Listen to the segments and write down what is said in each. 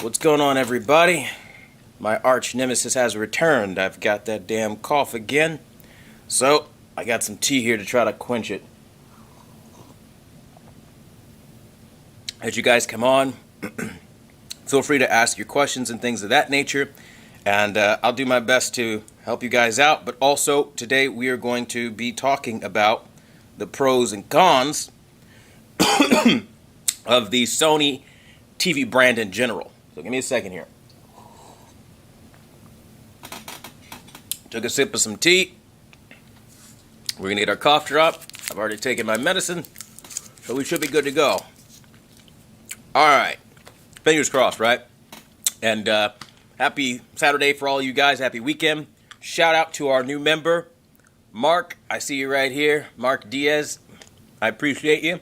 What's going on, everybody? My arch nemesis has returned. I've got that damn cough again. So, I got some tea here to try to quench it. As you guys come on, feel free to ask your questions and things of that nature. And I'll do my best to help you guys out. But also, today we are going to be talking about the pros and cons of the Sony TV brand in general. So give me a second here. Took a sip of some tea. We're going to get our cough drop. I've already taken my medicine, so we should be good to go. Alright. Fingers crossed, right? And happy Saturday for all you guys. Happy weekend. Shout out to our new member, Mark. I see you right here. Mark Diaz. I appreciate you.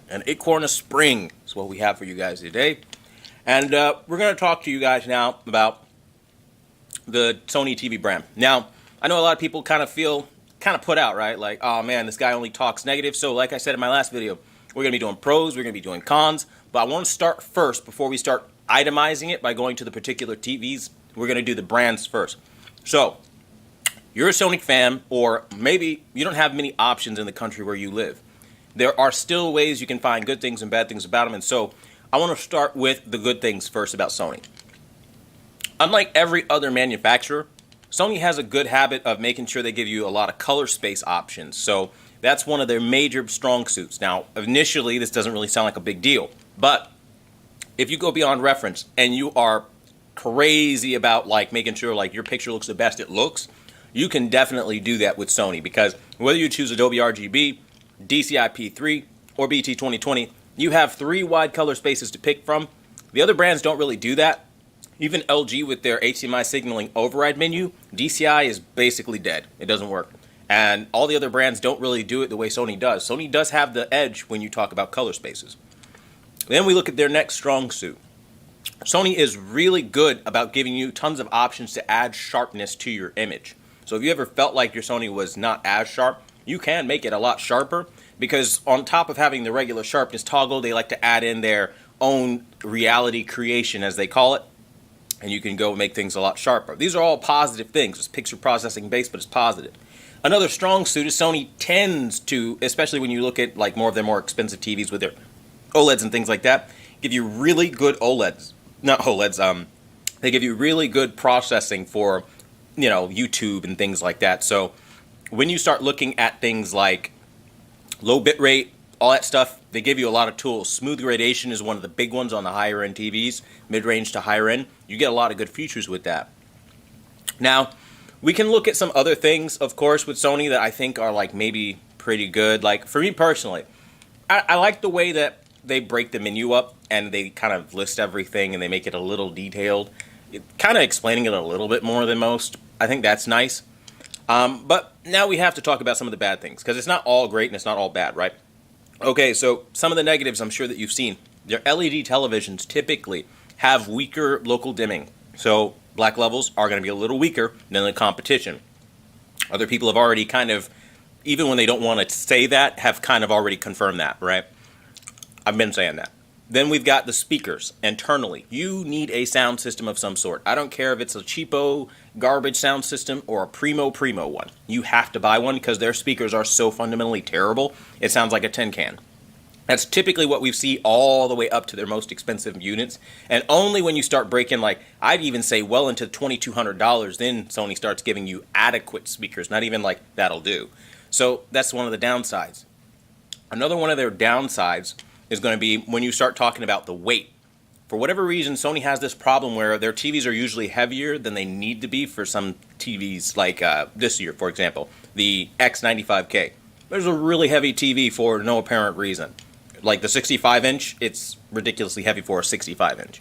And Acorn of Spring is what we have for you guys today. And we're going to talk to you guys now about the Sony TV brand. Now, I know a lot of people kind of feel put out, right? Like, oh man, this guy only talks negative. So like I said in my last video, we're going to be doing pros, we're going to be doing cons. But I want to start first, before we start itemizing it by going to the particular TVs, we're going to do the brands first. So, you're a Sony fan, or maybe you don't have many options in the country where you live. There are still ways you can find good things and bad things about them. And so, I want to start with the good things first about Sony. Unlike every other manufacturer, Sony has a good habit of making sure they give you a lot of color space options. So that's one of their major strong suits. Now, initially, this doesn't really sound like a big deal. But if you go beyond reference and you are crazy about like making sure like your picture looks the best it looks, you can definitely do that with Sony. Because whether you choose Adobe RGB, DCI-P3, or BT 2020, you have 3 wide color spaces to pick from. The other brands don't really do that. Even LG with their HDMI signaling override menu, DCI is basically dead. It doesn't work. And all the other brands don't really do it the way Sony does. Sony does have the edge when you talk about color spaces. Then we look at their next strong suit. Sony is really good about giving you tons of options to add sharpness to your image. So if you ever felt like your Sony was not as sharp, you can make it a lot sharper. Because on top of having the regular sharpness toggle, they like to add in their own reality creation, as they call it. And you can go make things a lot sharper. These are all positive things. It's picture processing based, but it's positive. Another strong suit is Sony tends to, especially when you look at like more of their more expensive TVs with their OLEDs and things like that, give you really good OLEDs. Not OLEDs, they give you really good processing for, you know, YouTube and things like that. So when you start looking at things like low bit rate, all that stuff, they give you a lot of tools. Smooth gradation is one of the big ones on the higher end TVs, mid-range to higher end. You get a lot of good features with that. Now, we can look at some other things, of course, with Sony that I think are like maybe pretty good. Like for me personally, I like the way that they break the menu up and they kind of list everything and they make it a little detailed. Kind of explaining it a little bit more than most. I think that's nice. But now we have to talk about some of the bad things, because it's not all great and it's not all bad, right? Okay, so some of the negatives I'm sure that you've seen. Their LED televisions typically have weaker local dimming. So black levels are going to be a little weaker than the competition. Other people have already kind of, even when they don't want to say that, have kind of already confirmed that, right? I've been saying that. Then we've got the speakers internally. You need a sound system of some sort. I don't care if it's a cheapo garbage sound system or a primo one. You have to buy one because their speakers are so fundamentally terrible. It sounds like a tin can. That's typically what we see all the way up to their most expensive units. And only when you start breaking, like, I'd even say well into $2,200, then Sony starts giving you adequate speakers. Not even like, that'll do. So that's one of the downsides. Another one of their downsides is going to be when you start talking about the weight. For whatever reason, Sony has this problem where their TVs are usually heavier than they need to be for some TVs, like this year, for example, the X95K. There's a really heavy TV for no apparent reason. Like the 65-inch, it's ridiculously heavy for a 65-inch.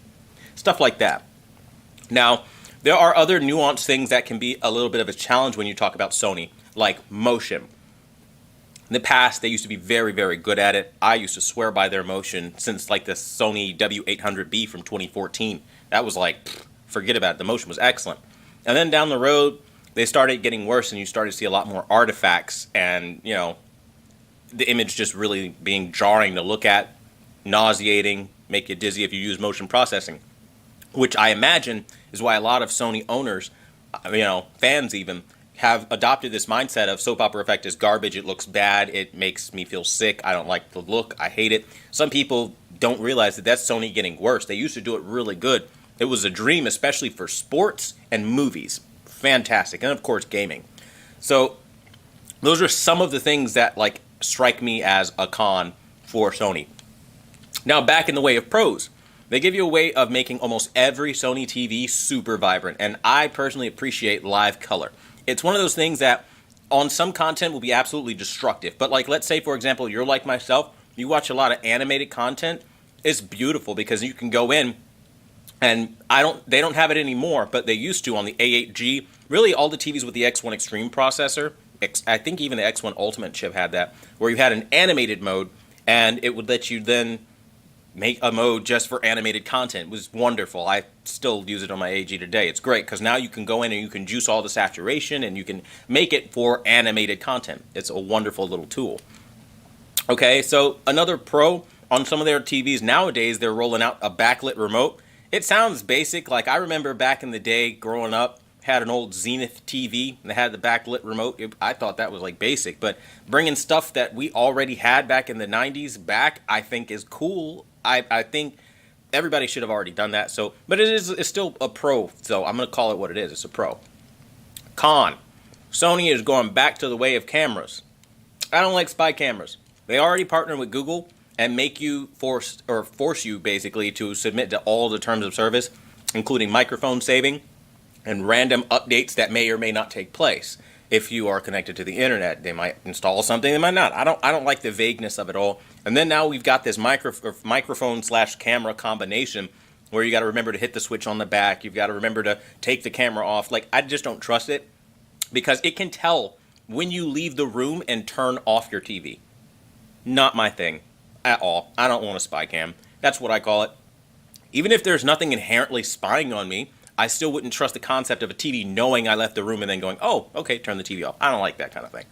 Stuff like that. Now, there are other nuanced things that can be a little bit of a challenge when you talk about Sony, like motion. In the past, they used to be very, very good at it. I used to swear by their motion since like the Sony W800B from 2014. That was like, forget about it. The motion was excellent. And then down the road, they started getting worse and you started to see a lot more artifacts and, you know, the image just really being jarring to look at. nauseating, make you dizzy if you use motion processing, which I imagine is why a lot of Sony owners, fans even, have adopted this mindset of soap opera effect is garbage, it looks bad, it makes me feel sick, I don't like the look, I hate it. Some people don't realize that that's Sony getting worse. They used to do it really good. It was a dream, especially for sports and movies. Fantastic. And of course, gaming. So those are some of the things that strike me as a con for Sony. Now back in the way of pros. They give you a way of making almost every Sony TV super vibrant, and I personally appreciate live color. It's one of those things that on some content will be absolutely destructive. But let's say, for example, you're like myself, you watch a lot of animated content. It's beautiful because you can go in, and they don't have it anymore, but they used to on the A8G. Really, all the TVs with the X1 Extreme processor, I think even the X1 Ultimate chip had that, where you had an animated mode, and it would let you then make a mode just for animated content. It was wonderful. I still use it on my AG today. It's great because now you can go in and you can juice all the saturation and you can make it for animated content. It's a wonderful little tool. Okay, so another pro on some of their TVs nowadays, they're rolling out a backlit remote. It sounds basic. I remember back in the day growing up, had an old Zenith TV that had the backlit remote. I thought that was basic, but bringing stuff that we already had back in the 90s back, I think is cool. I think everybody should have already done that. So, but it's still a pro. So I'm going to call it what it is. It's a pro. Con. Sony is going back to the way of cameras. I don't like spy cameras. They already partner with Google and make you force you basically to submit to all the terms of service, including microphone saving and random updates that may or may not take place. If you are connected to the internet, they might install something, they might not. I don't like the vagueness of it all. And then now we've got this microphone/camera combination where you got to remember to hit the switch on the back. You've got to remember to take the camera off. I just don't trust it because it can tell when you leave the room and turn off your TV. Not my thing at all. I don't want a spy cam. That's what I call it. Even if there's nothing inherently spying on me, I still wouldn't trust the concept of a TV knowing I left the room and then going, oh, okay, turn the TV off. I don't like that kind of thing.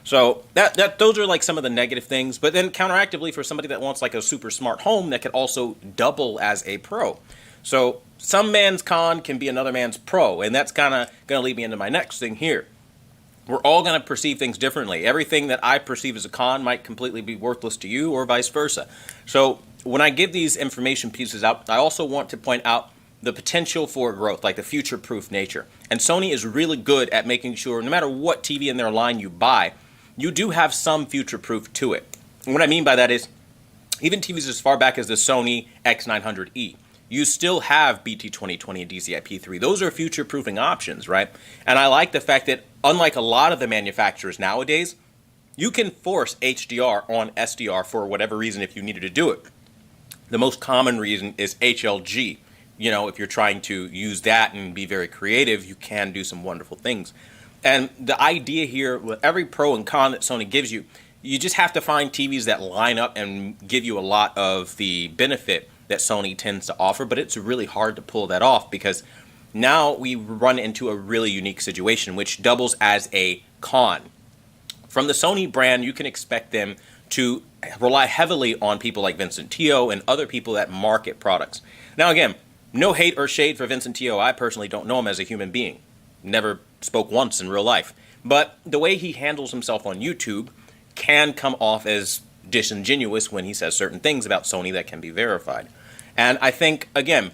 So those are some of the negative things. But then counteractively, for somebody that wants a super smart home, that could also double as a pro. So some man's con can be another man's pro. And that's kind of going to lead me into my next thing here. We're all going to perceive things differently. Everything that I perceive as a con might completely be worthless to you or vice versa. So when I give these information pieces out, I also want to point out the potential for growth, the future-proof nature. And Sony is really good at making sure no matter what TV in their line you buy, you do have some future-proof to it. And what I mean by that is, even TVs as far back as the Sony X900E, you still have BT2020 and DCI-P3. Those are future-proofing options, right? And I like the fact that, unlike a lot of the manufacturers nowadays, you can force HDR on SDR for whatever reason if you needed to do it. The most common reason is HLG. If you're trying to use that and be very creative, you can do some wonderful things. And the idea here, with every pro and con that Sony gives you, you just have to find TVs that line up and give you a lot of the benefit that Sony tends to offer. But it's really hard to pull that off because now we run into a really unique situation, which doubles as a con. From the Sony brand, you can expect them to rely heavily on people like Vincent Teo and other people that market products. Now, again, no hate or shade for Vincent Teo. I personally don't know him as a human being. Never spoke once in real life. But the way he handles himself on YouTube can come off as disingenuous when he says certain things about Sony that can be verified. And I think, again,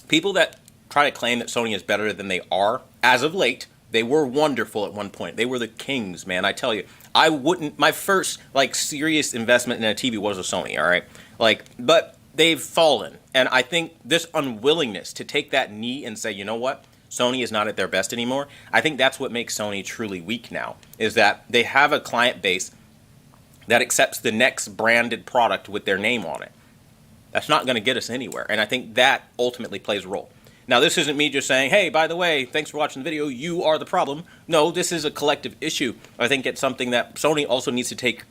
people that try to claim that Sony is better than they are, as of late, they were wonderful at one point. They were the kings, man. I tell you, my first, serious investment in a TV was a Sony, all right? But they've fallen. And I think this unwillingness to take that knee and say, you know what, Sony is not at their best anymore, I think that's what makes Sony truly weak now, is that they have a client base that accepts the next branded product with their name on it. That's not going to get us anywhere. And I think that ultimately plays a role. Now, this isn't me just saying, hey, by the way, thanks for watching the video, you are the problem. No, this is a collective issue. I think it's something that Sony also needs to take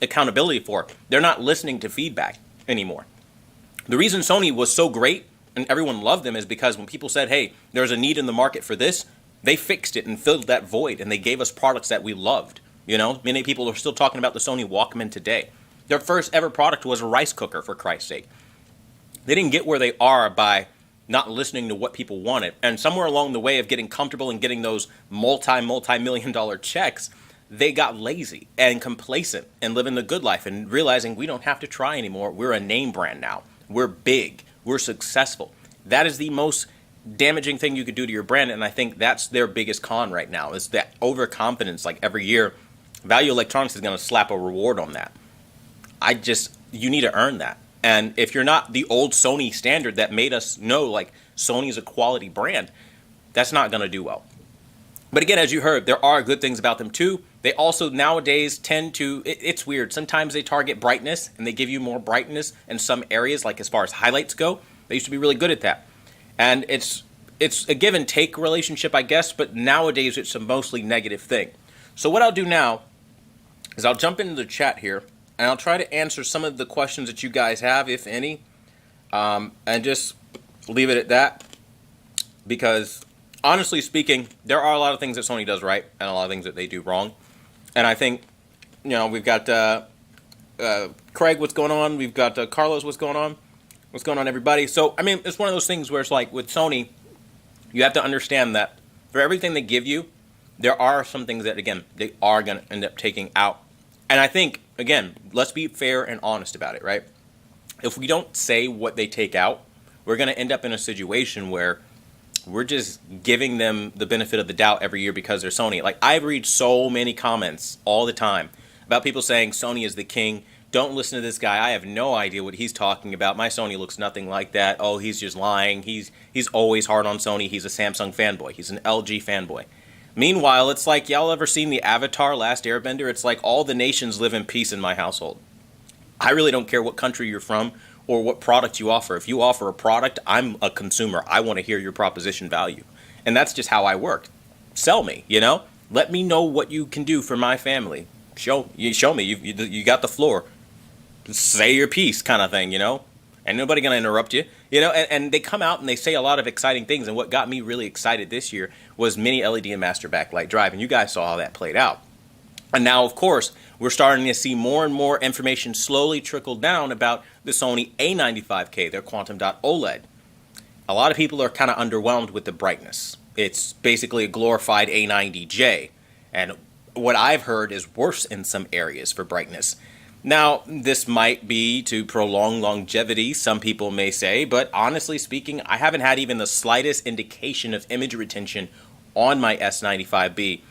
accountability for. They're not listening to feedback anymore. The reason Sony was so great and everyone loved them is because when people said, hey, there's a need in the market for this, they fixed it and filled that void, and they gave us products that we loved. Many people are still talking about the Sony Walkman today. Their first ever product was a rice cooker, for Christ's sake. They didn't get where they are by not listening to what people wanted. And somewhere along the way of getting comfortable and getting those multi-million dollar checks, they got lazy and complacent and living the good life and realizing we don't have to try anymore. We're a name brand now. We're big. We're successful. That is the most damaging thing you could do to your brand, and I think that's their biggest con right now, is that overconfidence. Like every year, Value Electronics is going to slap a reward on that. You need to earn that. And if you're not the old Sony standard that made us know, like, Sony's a quality brand, that's not going to do well. But again, as you heard, there are good things about them too. They also nowadays tend to, it's weird. Sometimes they target brightness and they give you more brightness in some areas, like as far as highlights go. They used to be really good at that. And it's a give and take relationship, I guess, but nowadays it's a mostly negative thing. So what I'll do now is I'll jump into the chat here and I'll try to answer some of the questions that you guys have, if any, and just leave it at that, because honestly speaking, there are a lot of things that Sony does right and a lot of things that they do wrong. And I think, we've got Craig, what's going on? We've got Carlos, what's going on? What's going on, everybody? So, I mean, it's one of those things where it's like with Sony, you have to understand that for everything they give you, there are some things that, again, they are going to end up taking out. And I think, again, let's be fair and honest about it, right? If we don't say what they take out, we're going to end up in a situation where we're just giving them the benefit of the doubt every year because they're Sony. Like, I read so many comments all the time about people saying Sony is the king. Don't listen to this guy. I have no idea what he's talking about. My Sony looks nothing like that. Oh, he's just lying. He's always hard on Sony. He's a Samsung fanboy. He's an LG fanboy. Meanwhile, it's like, y'all ever seen the Avatar Last Airbender? It's like all the nations live in peace in my household. I really don't care what country you're from or what product you offer. If you offer a product, I'm a consumer. I want to hear your proposition value. And that's just how I work. Sell me, Let me know what you can do for my family. Show me. You got the floor. Say your piece kind of thing, Ain't nobody going to interrupt you, and they come out and they say a lot of exciting things. And what got me really excited this year was mini LED and master backlight drive. And you guys saw how that played out. And now, of course, we're starting to see more and more information slowly trickle down about the Sony A95K, their quantum dot OLED. A lot of people are kind of underwhelmed with the brightness. It's basically a glorified A90J. And what I've heard is worse in some areas for brightness. Now, this might be to prolong longevity, some people may say, but honestly speaking, I haven't had even the slightest indication of image retention on my S95B.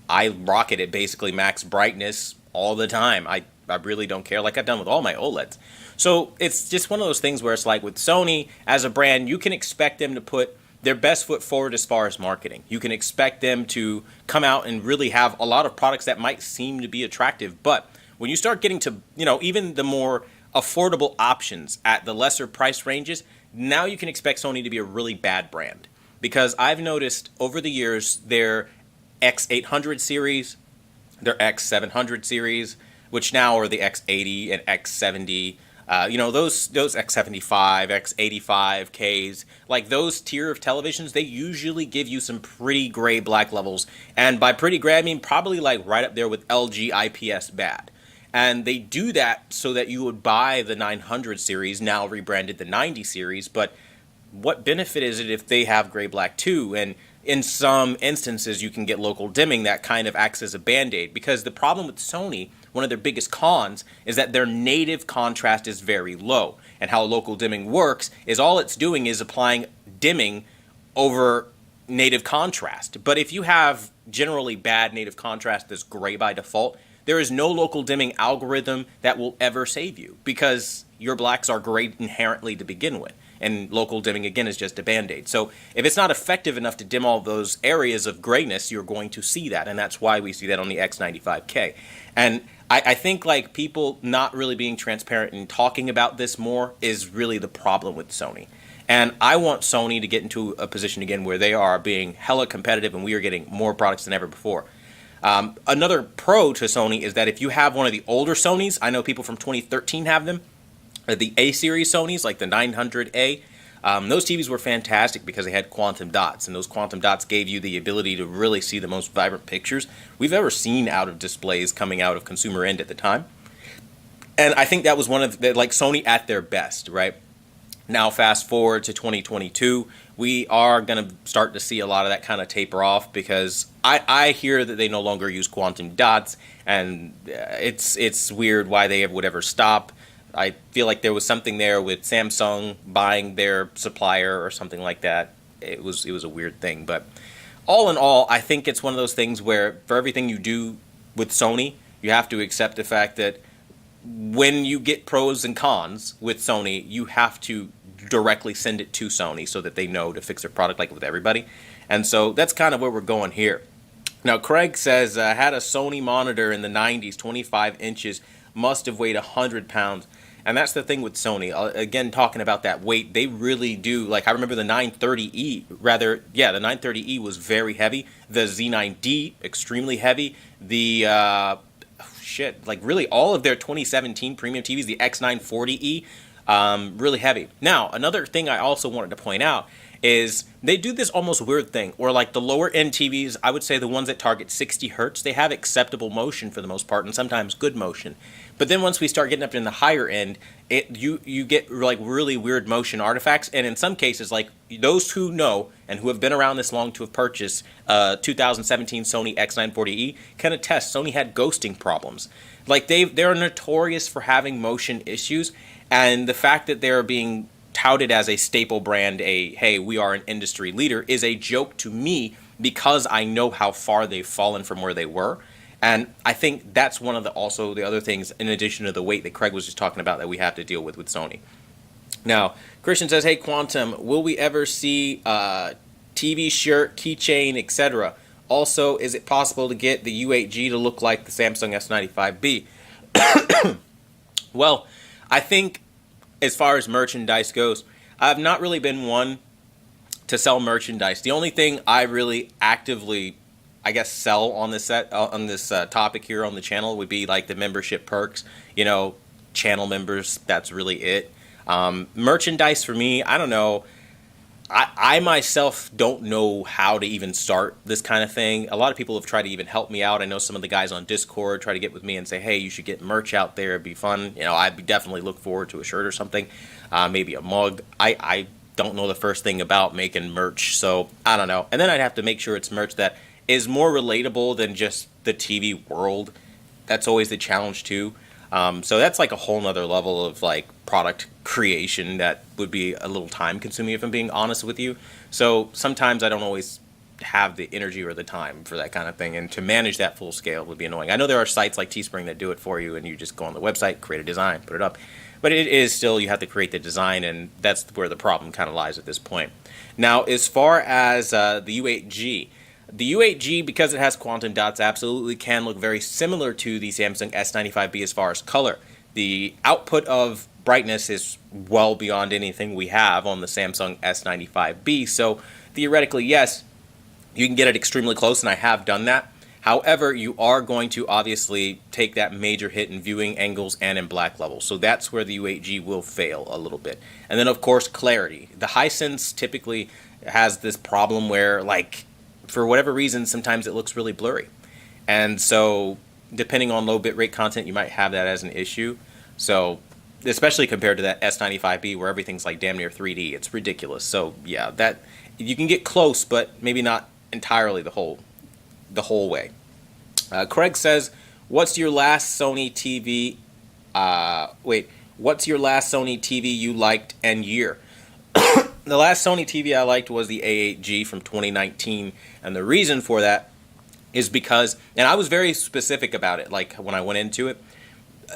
I rock it at basically max brightness all the time. I really don't care, like I've done with all my OLEDs. So it's just one of those things where it's like with Sony as a brand, you can expect them to put their best foot forward as far as marketing. You can expect them to come out and really have a lot of products that might seem to be attractive, but when you start getting to, even the more affordable options at the lesser price ranges, now you can expect Sony to be a really bad brand. Because I've noticed over the years their X800 series, their X700 series, which now are the X80 and X70, those X75, X85Ks, like those tier of televisions, they usually give you some pretty gray black levels. And by pretty gray, I mean probably like right up there with LG IPS bad. And they do that so that you would buy the 900 series, now rebranded the 90 series. But what benefit is it if they have gray black too? And in some instances, you can get local dimming that kind of acts as a band-aid. Because the problem with Sony, one of their biggest cons, is that their native contrast is very low. And how local dimming works is all it's doing is applying dimming over native contrast. But if you have generally bad native contrast that's gray by default, there is no local dimming algorithm that will ever save you because your blacks are gray inherently to begin with. And local dimming, again, is just a band-aid. So if it's not effective enough to dim all those areas of grayness, you're going to see that. And that's why we see that on the X95K. And I think like people not really being transparent and talking about this more is really the problem with Sony. And I want Sony to get into a position again where they are being hella competitive and we are getting more products than ever before. Another pro to Sony is that if you have one of the older Sonys, I know people from 2013 have them, the A-series Sonys, like the 900A, those TVs were fantastic because they had quantum dots, and those quantum dots gave you the ability to really see the most vibrant pictures we've ever seen out of displays coming out of consumer end at the time. And I think that was one of the, like, Sony at their best, right? Now, fast forward to 2022, we are going to start to see a lot of that kind of taper off, because I hear that they no longer use quantum dots, and it's weird why they would ever stop. I feel like there was something there with Samsung buying their supplier or something like that. It was a weird thing, but all in all, I think it's one of those things where for everything you do with Sony, you have to accept the fact that when you get pros and cons with Sony, you have to directly send it to Sony so that they know to fix their product, like with everybody. And so that's kind of where we're going here. Now, Craig says, had a Sony monitor in the 90s, 25 inches, must have weighed 100 pounds. And that's the thing with Sony. Again, talking about that weight, they really do. Like, I remember the 930E, the 930E was very heavy. The Z9D, extremely heavy. The, like really all of their 2017 premium TVs, the X940E, really heavy. Now, another thing I also wanted to point out is they do this almost weird thing, or like the lower end TVs, I would say the ones that target 60 hertz, they have acceptable motion for the most part, and sometimes good motion. But then once we start getting up in the higher end, you get like really weird motion artifacts, and in some cases, like those who know and who have been around this long to have purchased 2017 Sony X940E can attest Sony had ghosting problems. Like they're notorious for having motion issues, and the fact that they're being touted as a staple brand, hey, we are an industry leader, is a joke to me, because I know how far they've fallen from where they were. And I think that's one of the other things, in addition to the weight that Craig was just talking about, that we have to deal with Sony. Now, Christian says, hey, Quantum, will we ever see TV shirt, keychain, etc.? Also, is it possible to get the U8G to look like the Samsung S95B? Well, I think as far as merchandise goes, I've not really been one to sell merchandise. The only thing I really actively, I guess, sell on this topic here on the channel would be like the membership perks. You know, channel members. That's really it. Merchandise for me, I don't know. I myself don't know how to even start this kind of thing. A lot of people have tried to even help me out. I know some of the guys on Discord try to get with me and say, hey, you should get merch out there. It'd be fun. You know, I'd definitely look forward to a shirt or something, maybe a mug. I don't know the first thing about making merch, so I don't know. And then I'd have to make sure it's merch that is more relatable than just the TV world. That's always the challenge too. So that's like a whole nother level of like product creation that would be a little time consuming, if I'm being honest with you. So sometimes I don't always have the energy or the time for that kind of thing, and to manage that full scale would be annoying. I know there are sites like Teespring that do it for you, and you just go on the website, create a design, put it up. But it is still, you have to create the design, and that's where the problem kind of lies at this point. Now, as far as the U8G, the U8G, because it has quantum dots, absolutely can look very similar to the Samsung S95B as far as color. The output of brightness is well beyond anything we have on the Samsung S95B, so theoretically, yes, you can get it extremely close, and I have done that. However, you are going to obviously take that major hit in viewing angles and in black levels, so that's where the U8G will fail a little bit. And then, of course, clarity. The Hisense typically has this problem where, like, for whatever reason, sometimes it looks really blurry. And so, depending on low bitrate content, you might have that as an issue. So, especially compared to that S95B where everything's like damn near 3D, it's ridiculous. So, yeah, that you can get close, but maybe not entirely the whole way. Craig says, "What's your last Sony TV? What's your last Sony TV you liked and year?" The last Sony TV I liked was the A8G from 2019, and the reason for that is because, and I was very specific about it, like when I went into it,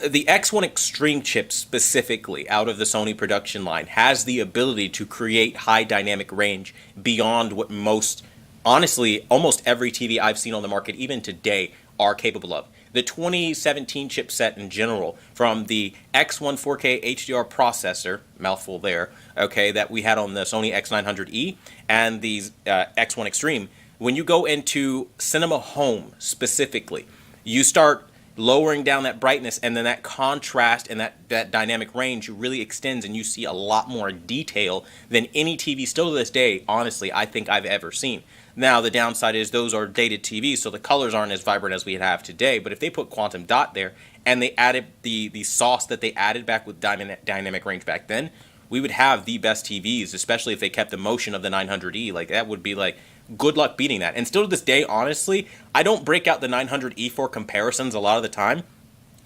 the X1 Extreme chip specifically out of the Sony production line has the ability to create high dynamic range beyond what most, honestly, almost every TV I've seen on the market, even today, are capable of. The 2017 chipset in general, from the X1 4K HDR processor, mouthful there, okay, that we had on the Sony X900E, and the X1 Extreme, when you go into Cinema Home specifically, you start lowering down that brightness, and then that contrast and that dynamic range really extends, and you see a lot more detail than any TV still to this day, honestly, I think I've ever seen. Now, the downside is those are dated TVs, so the colors aren't as vibrant as we have today. But if they put quantum dot there and they added the sauce that they added back with dynamic range back then, we would have the best TVs, especially if they kept the motion of the 900E. Like, that would be like, good luck beating that. And still to this day, honestly, I don't break out the 900E for comparisons a lot of the time,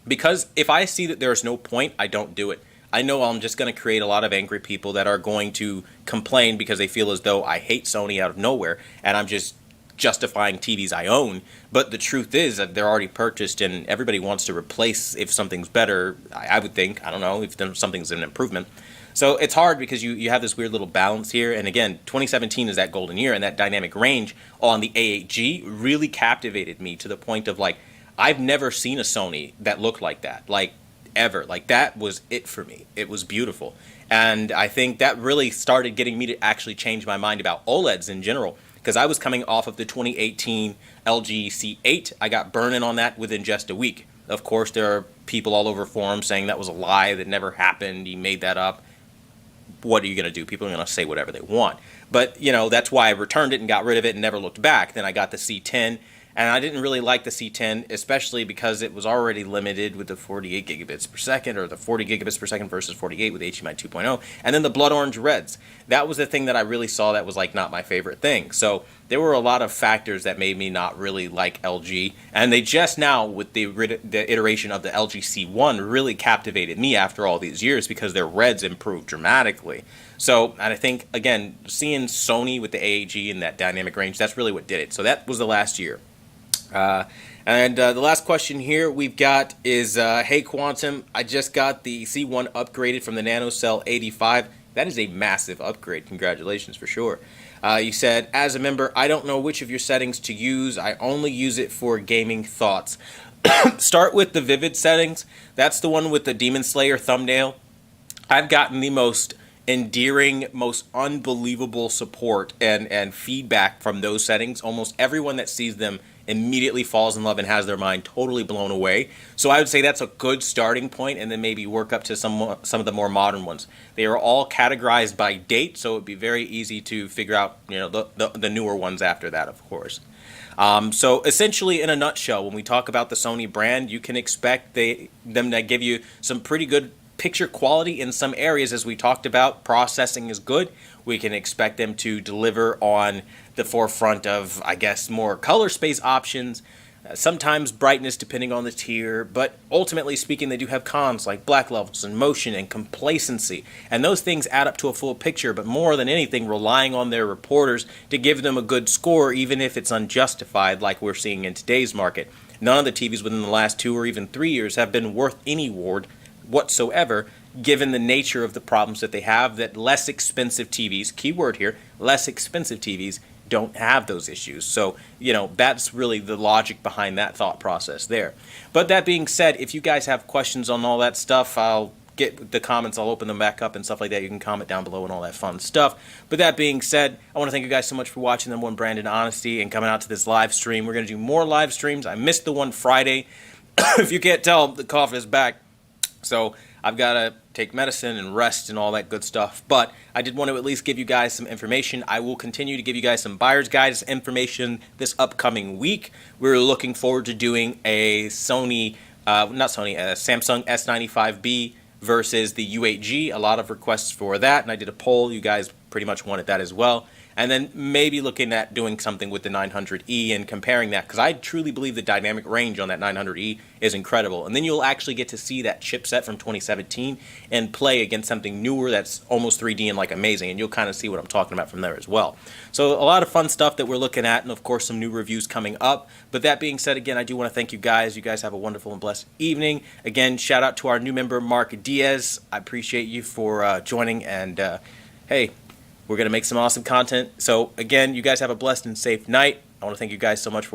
because if I see that there's no point, I don't do it. I know I'm just going to create a lot of angry people that are going to complain because they feel as though I hate Sony out of nowhere and I'm just justifying TVs I own. But the truth is that they're already purchased, and everybody wants to replace if something's better, I would think. I don't know if something's an improvement. So it's hard because you have this weird little balance here. And again, 2017 is that golden year, and that dynamic range on the A8G really captivated me to the point of, like, I've never seen a Sony that looked like that. Like, ever. Like, that was it for me. It was beautiful. And I think that really started getting me to actually change my mind about OLEDs in general, because I was coming off of the 2018 LG C8. I got burning on that within just a week. Of course, there are people all over forums saying that was a lie, that never happened, he made that up. What are you going to do? People are going to say whatever they want. But, you know, that's why I returned it and got rid of it and never looked back. Then I got the C10. And I didn't really like the C10, especially because it was already limited with the 48 gigabits per second, or the 40 gigabits per second versus 48 with HDMI 2.0. And then the blood orange reds. That was the thing that I really saw that was, like, not my favorite thing. So there were a lot of factors that made me not really like LG. And they just now, with the iteration of the LG C1, really captivated me after all these years, because their reds improved dramatically. So, and I think, again, seeing Sony with the AAG and that dynamic range, that's really what did it. So that was the last year. The last question here we've got is, hey Quantum, I just got the C1 upgraded from the NanoCell 85. That is a massive upgrade. Congratulations for sure. You said, as a member, I don't know which of your settings to use. I only use it for gaming thoughts. Start with the Vivid settings. That's the one with the Demon Slayer thumbnail. I've gotten the most endearing, most unbelievable support and feedback from those settings. Almost everyone that sees them immediately falls in love and has their mind totally blown away. So I would say that's a good starting point, and then maybe work up to some of the more modern ones. They are all categorized by date, so it would be very easy to figure out, you know, the newer ones after that, of course. So essentially, in a nutshell, when we talk about the Sony brand, you can expect them to give you some pretty good picture quality in some areas. As we talked about, processing is good. We can expect them to deliver on the forefront of, I guess, more color space options, sometimes brightness depending on the tier, but ultimately speaking, they do have cons like black levels and motion and complacency, and those things add up to a full picture, but more than anything, relying on their reporters to give them a good score, even if it's unjustified, like we're seeing in today's market. None of the TVs within the last 2 or even 3 years have been worth any award whatsoever, given the nature of the problems that they have, that less expensive TVs, keyword here, less expensive TVs don't have those issues. So, you know, that's really the logic behind that thought process there. But that being said, if you guys have questions on all that stuff, I'll get the comments, I'll open them back up and stuff like that. You can comment down below and all that fun stuff. But that being said, I want to thank you guys so much for watching the one Brandon Honesty and coming out to this live stream. We're going to do more live streams. I missed the one Friday. If you can't tell, the cough is back. So I've got to take medicine and rest and all that good stuff. But I did want to at least give you guys some information. I will continue to give you guys some buyer's guides information this upcoming week. We're looking forward to doing a Samsung S95B versus the U8G. A lot of requests for that, and I did a poll. You guys pretty much wanted that as well. And then maybe looking at doing something with the 900E and comparing that, because I truly believe the dynamic range on that 900E is incredible. And then you'll actually get to see that chipset from 2017 and play against something newer that's almost 3D and like amazing, and you'll kind of see what I'm talking about from there as well. So a lot of fun stuff that we're looking at, and of course some new reviews coming up. But that being said, again, I do want to thank you guys. You guys have a wonderful and blessed evening. Again, shout out to our new member, Mark Diaz. I appreciate you for joining, and hey, we're going to make some awesome content. So again, you guys have a blessed and safe night. I want to thank you guys so much for watching.